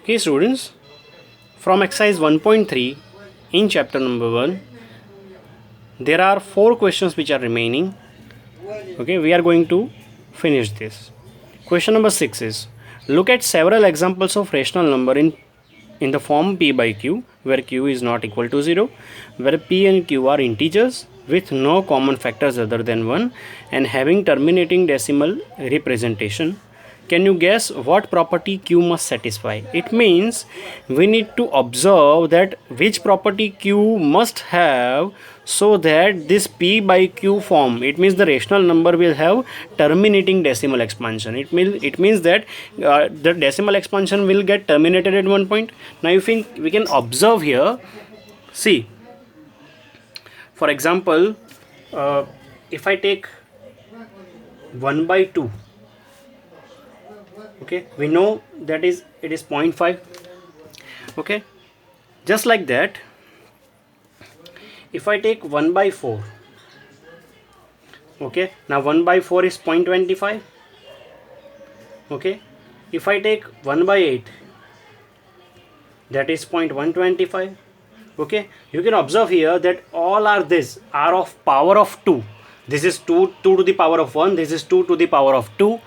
Okay, students, from exercise 1.3 in chapter number 1, there are 4 questions which are remaining. Okay, we are going to finish this. Question number 6 is, look at several examples of rational number in the form p by q, where q is not equal to 0, where p and q are integers with no common factors other than 1 and having terminating decimal representation. Can you guess what property q must satisfy? It means we need to observe that which property q must have so that this p by q form, it means the rational number will have terminating decimal expansion. It means that the decimal expansion will get terminated at one point. Now if we can observe here, see, for example, if I take 1 by 2, okay, we know that it is 0.5. okay, just like that, if I take 1 by 4, okay, now 1 by 4 is 0.25. okay, if I take 1 by 8, that is 0.125. okay, you can observe here that all are of power of 2. This is 2 to the power of 1, this is 2 to the power of 2,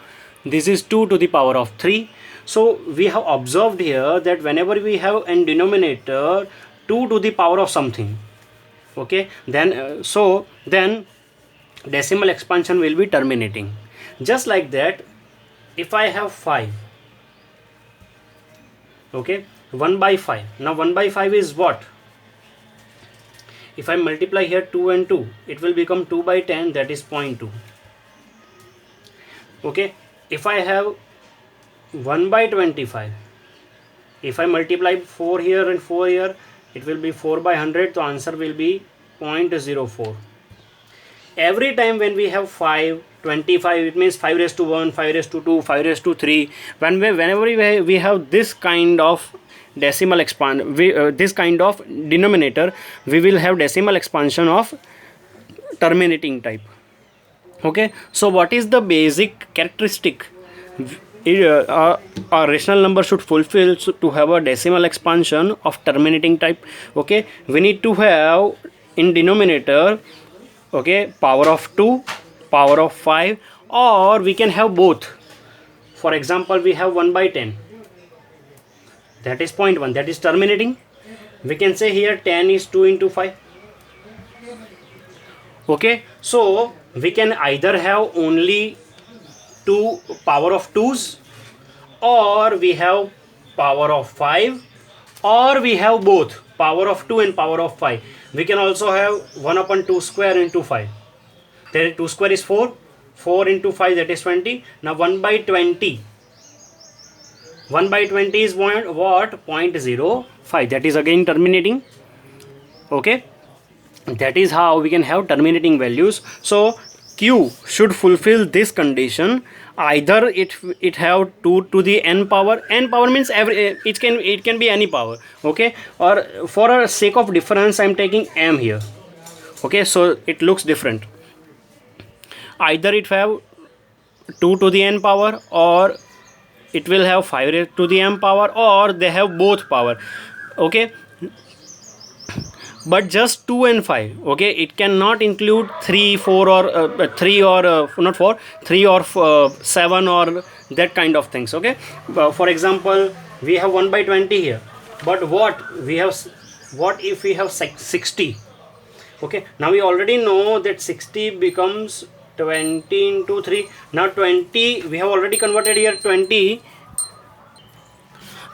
this is 2 to the power of 3. So we have observed here that whenever we have in denominator 2 to the power of something, okay, then then decimal expansion will be terminating. Just like that, if I have 5, okay, 1 by 5, now 1 by 5 is what? If I multiply here 2 and 2, it will become 2 by 10, that is 0.2. okay, if I have 1 by 25, if I multiply 4 here and 4 here, it will be 4 by 100, so answer will be 0.04. Every time when we have 5, 25, it means 5 raised to 1, 5 raised to 2, 5 raised to 3. Whenever we have this kind of decimal this kind of denominator, we will have decimal expansion of terminating type. okay, so what is the basic characteristic a rational number should fulfill to have a decimal expansion of terminating type? okay, we need to have in denominator, okay, power of 2, power of 5, or we can have both. For example, we have 1 by 10, that is 0.1, that is terminating. We can say here 10 is 2 into 5. okay, so we can either have only 2 power of 2's, or we have power of 5, or we have both power of 2 and power of 5. We can also have 1 upon 2 square into 5. There 2 square is 4, 4 into 5, that is 20. Now 1 by 20, 1 by 20 is what? 0.05, that is again terminating. okay, that is how we can have terminating values. So q should fulfill this condition. Either it have 2 to the n power means it can be any power. okay, or for a sake of difference I am taking m here. okay, so it looks different. Either it have 2 to the n power, or it will have 5 raised to the m power, or they have both power. okay, but just 2 and 5. okay, it cannot include 3, 4, or 3, or not 4, 3 or 7, or that kind of things. okay, for example, we have 1 by 20 here, but what if we have 60? okay, now we already know that 60 becomes 20 into 3. Now 20 we have already converted here. 20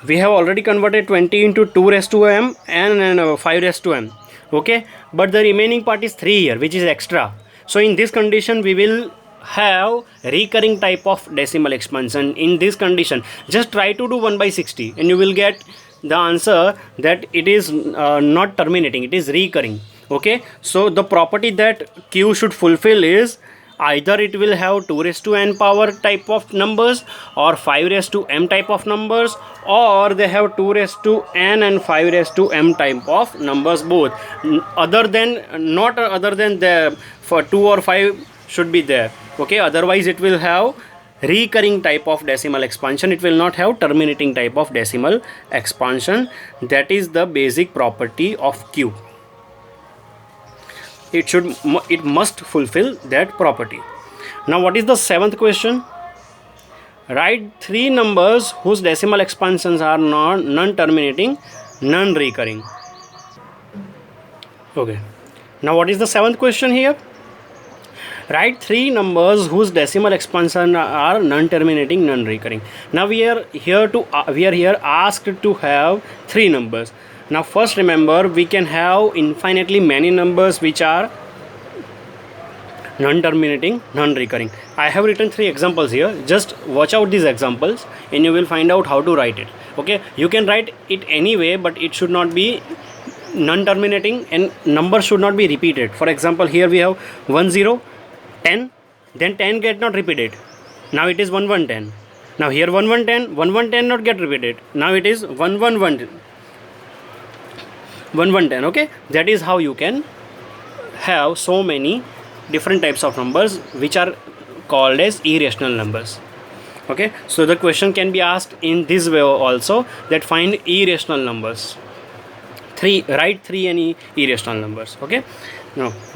we have already converted 20 into 2 raised to m and 5 raised to m. okay, but the remaining part is 3 here, which is extra. So in this condition we will have recurring type of decimal expansion. In this condition, just try to do 1 by 60 and you will get the answer that it is not terminating, it is recurring. okay, so the property that q should fulfill is either it will have 2 raised to n power type of numbers, or 5 raised to m type of numbers, or they have 2 raised to n and 5 raised to m type of numbers, both. Other than the for 2 or 5 should be there. okay, otherwise it will have recurring type of decimal expansion. It will not have terminating type of decimal expansion. That is the basic property of Q. It must fulfill that property. Now what is the seventh question? Write three numbers whose decimal expansions are non-terminating, non-recurring. Okay. Now what is the seventh question here? Write three numbers whose decimal expansion are non-terminating, non-recurring. Now we are here asked to have three numbers. Now first remember, we can have infinitely many numbers which are non-terminating, non-recurring. I have written three examples here. Just watch out these examples and you will find out how to write it. Okay, you can write it anyway, but it should not be non-terminating and number should not be repeated. For example, here we have 1 0 10, then 10 get not repeated, now it is 1 1 10. Now here 1 1 10, 1 1 10 not get repeated, now it is 1 1 1 1 1 10. Okay, that is how you can have so many different types of numbers which are called as irrational numbers. Okay, so the question can be asked in this way also, that find irrational numbers. Write three any irrational numbers. Okay,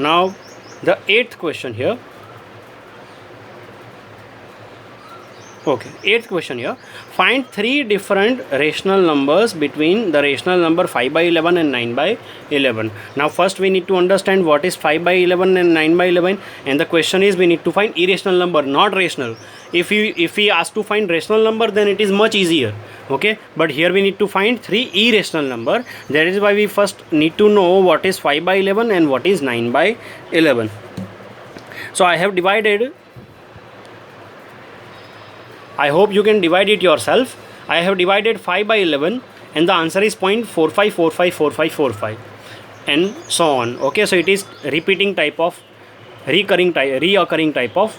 now the eighth question here. Okay, eighth question here. Find three different rational numbers between the rational number 5 by 11 and 9 by 11. Now first we need to understand what is 5 by 11 and 9 by 11, and the question is we need to find irrational number, not rational. If we ask to find rational number, then it is much easier. Okay, but here we need to find three irrational number. That is why we first need to know what is 5 by 11 and what is 9 by 11. So I have divided, I hope you can divide it yourself. I have divided 5 by 11 and the answer is 0.45454545 and so on. Okay, so it is repeating type of reoccurring type of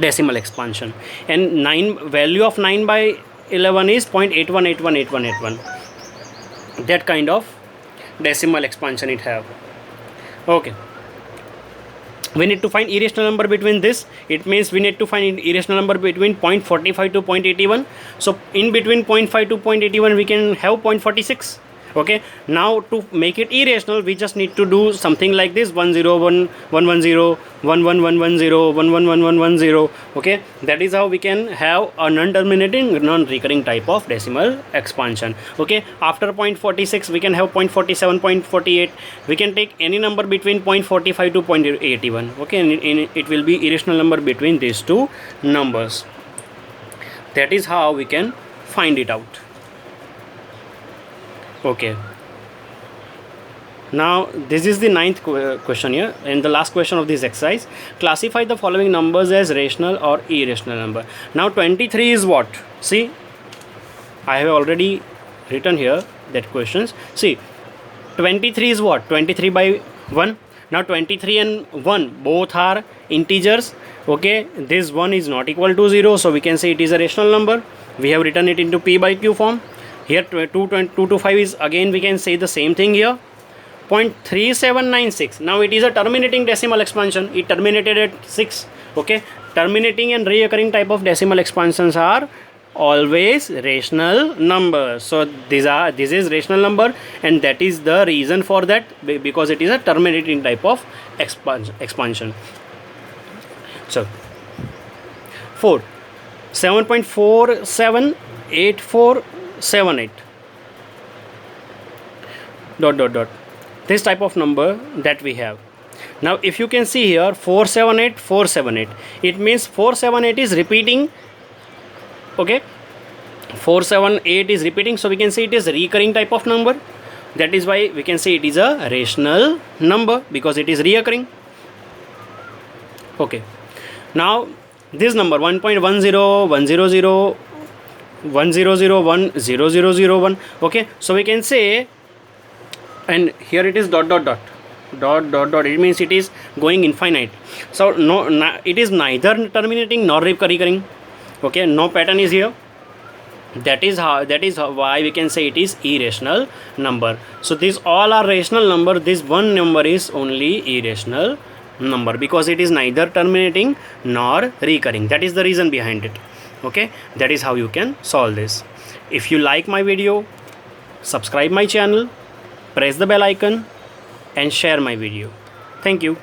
decimal expansion, and value of 9 by 11 is 0.81818181. That kind of decimal expansion it have. Okay, we need to find irrational number between this. It means we need to find irrational number between 0.45 to 0.81. So in between 0.5 to 0.81 we can have 0.46. Okay, now to make it irrational we just need to do something like this: 101 110 11110 11110. Okay, that is how we can have a non-terminating, non-recurring type of decimal expansion. Okay, after 0.46 we can have 0.47, 0.48. We can take any number between 0.45 to 0.81. Okay, and it will be irrational number between these two numbers. That is how we can find it out. Okay, now this is the ninth question here and the last question of this exercise. Classify the following numbers as rational or irrational number. Now 23 is what? See, I have already written here that questions. See, 23 is what? 23 by 1. Now 23 and 1 both are integers. Okay, this 1 is not equal to 0, so we can say it is a rational number. We have written it into P by Q form. Here 2 to 5 is, again we can say the same thing here. 0.3796. Now it is a terminating decimal expansion. It terminated at 6. Okay, terminating and recurring type of decimal expansions are always rational numbers. So this is rational number, and that is the reason for that, because it is a terminating type of expansion. So 4 7.478478 dot. This type of number that we have. Now if you can see here 478 478, it means 478 is repeating. Okay, 478 is repeating, so we can say it is a recurring type of number. That is why we can say it is a rational number, because it is recurring. Okay, now this number 1.10 100 1001 okay, so we can say, and here it is dot. It means it is going infinite. So it is neither terminating nor recurring. Okay, no pattern is here. That is why we can say it is irrational number. So these all are rational number. This one number is only irrational number because it is neither terminating nor recurring. That is the reason behind it. Okay, that is how you can solve this. If you like my video, subscribe my channel, press the bell icon and share my video. Thank you.